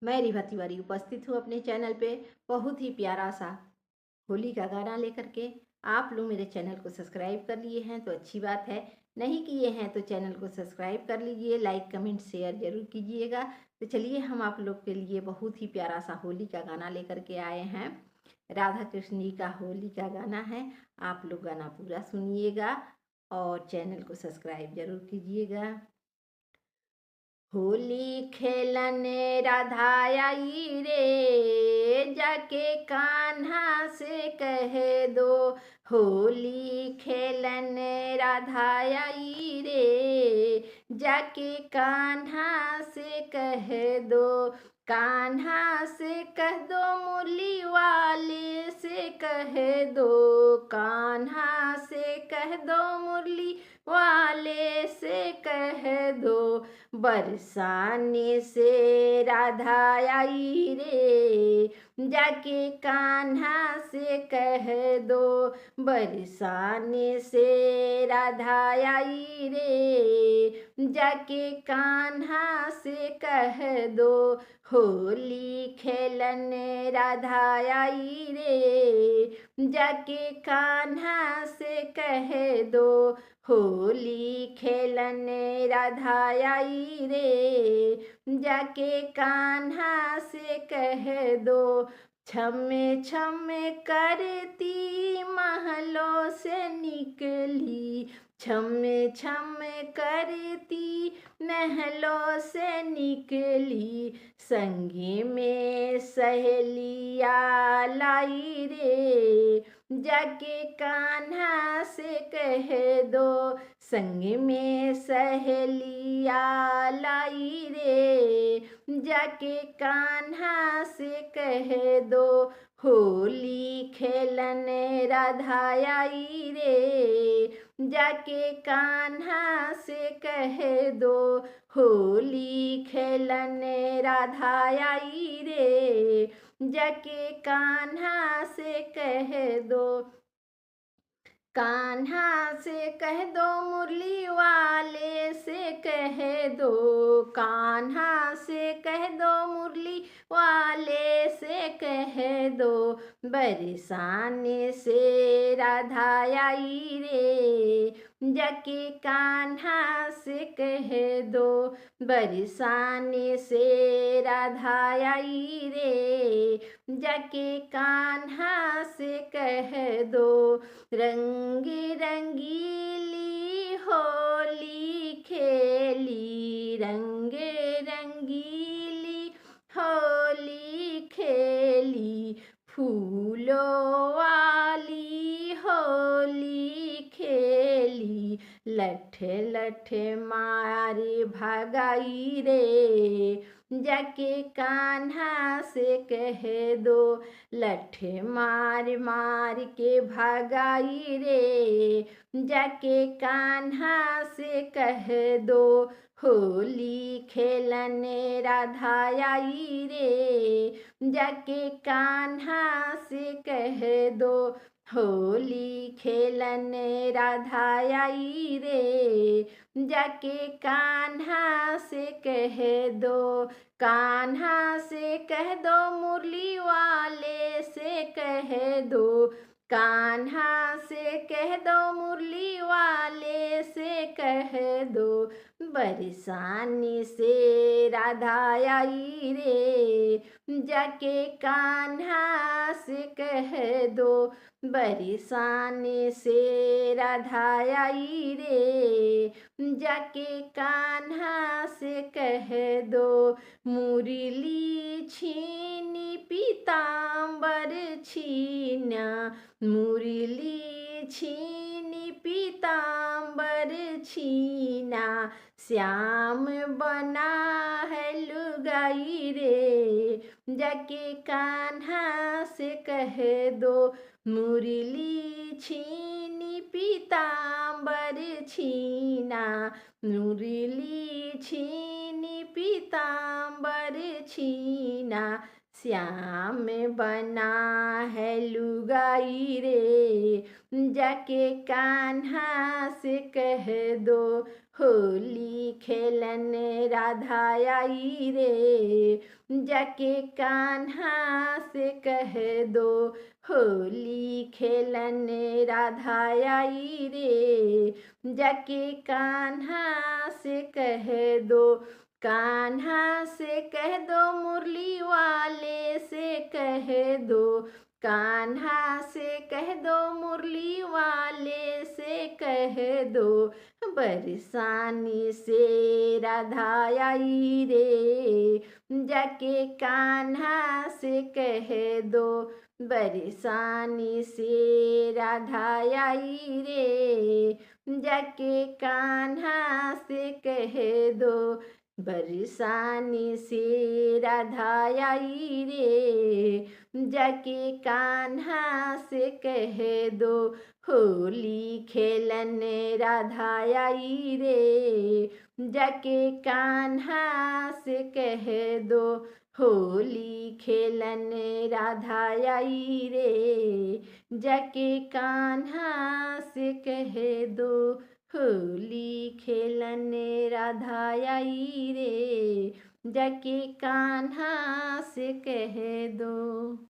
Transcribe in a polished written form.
मैं रिभा तिवारी उपस्थित हूँ अपने चैनल पे बहुत ही प्यारा सा होली का गाना लेकर के। आप लोग मेरे चैनल को सब्सक्राइब कर लिए हैं तो अच्छी बात है, नहीं किए हैं तो चैनल को सब्सक्राइब कर लीजिए, लाइक कमेंट शेयर जरूर कीजिएगा। तो चलिए हम आप लोग के लिए बहुत ही प्यारा सा होली का गाना लेकर के आए हैं। राधा कृष्ण जी का होली का गाना है। आप लोग गाना पूरा सुनिएगा और चैनल को सब्सक्राइब जरूर कीजिएगा। होली खेलने राधा आई रे, जाके कान्हा से कह दो। होली खेलने राधा आई रे, जाके कान्हा से कह दो। कान्हा से कह दो, मुरली वाले से कह दो। कान्हा से कह दो, मुरली वाले से कह दो। बरसाने से राधा आई रे, जाके कान्हा से कह दो। बरसाने से राधा आई रे, जाके कान्हा से कह दो। होली खेलने राधा आई रे, जाके कान्हा से कह दो। होली खेलने राधा आई रे, जाके कान्हा से कह दो। छमे छमे करती महलों से निकली, छमे छमे करती महलों से निकली। संगी में सहेलिया लाई रे, जाके कान्हा से कह दो। संग में सहेलिया लाई रे, जाके कान्हा से कह दो। होली खेलने राधा आई रे, जाके कान्हा से कह दो। होली खेलने राधा आई रे, जाके कान्हा से कह दो। कान्हा से कह दो, मुरली वाले से कह दो। कान्हा से कह दो, मुरली वाले से कह दो। बरसाने से राधा आई रे, जाके कान्हा से कह दो। बरसाने से राधा आई रे, जाके कान्हा से कह दो। रंग रंगीली होली खेली, रंग रंगीली होली खेली। फूलों वाली होली खेली, लठ लठ मारे भगाई रे, जाके कान्हा से कह दो। लठ मार मार के भगाई रे, जाके कान्हा से कह दो। होली खेलने राधा आई रे, जाके कान्हा से कह दो। होली खेलने राधा आई रे, जाके कान्हा से कह दो। कान्हा से कह दो, मुरली वाले से कह दो। कान्हा से कह दो, मुरली वाले से कह दो। बरसाने से राधा आई रे, जाके कान्हा से कह दो। बरसाने से राधा आई रे, जाके कान्हा से कह दो। मुरली छीनी पीताम्बर छीना, मुरली छीनी पीताम्बर छीना। श्याम बना है लुगाई रे, जाके कान्हा से कह दो। मुरली छीनी पीताम्बर छीना, मुरली छीनी पीताम्बर छीना। श्याम बना है लुगाई रे, जाके कान्हा से कह दो। होली खेलन राधा आई रे, जाके कान्हा से कह दो। होली खेलन राधा आई रे, जाके कान्हा से कह दो। कान्हा से कह दो, मुरली वाले से कह दो। कान्हा से कह दो, मुरली वाले से कह दो। बरसाने से राधा आई रे, जाके कान्हा से कह दो। बरसाने से राधा आई रे, जाके कान्हा से कह दो। बरसाने से राधा आई रे, जाके कान्हा से कह दो। होली खेलन राधा आई रे, जाके कान्हा से कह दो। होली खेलन राधा आई रे, जाके कान्हा से कह दो। होली खेलन राधा आई रे, जाके कान्हा से कह दो।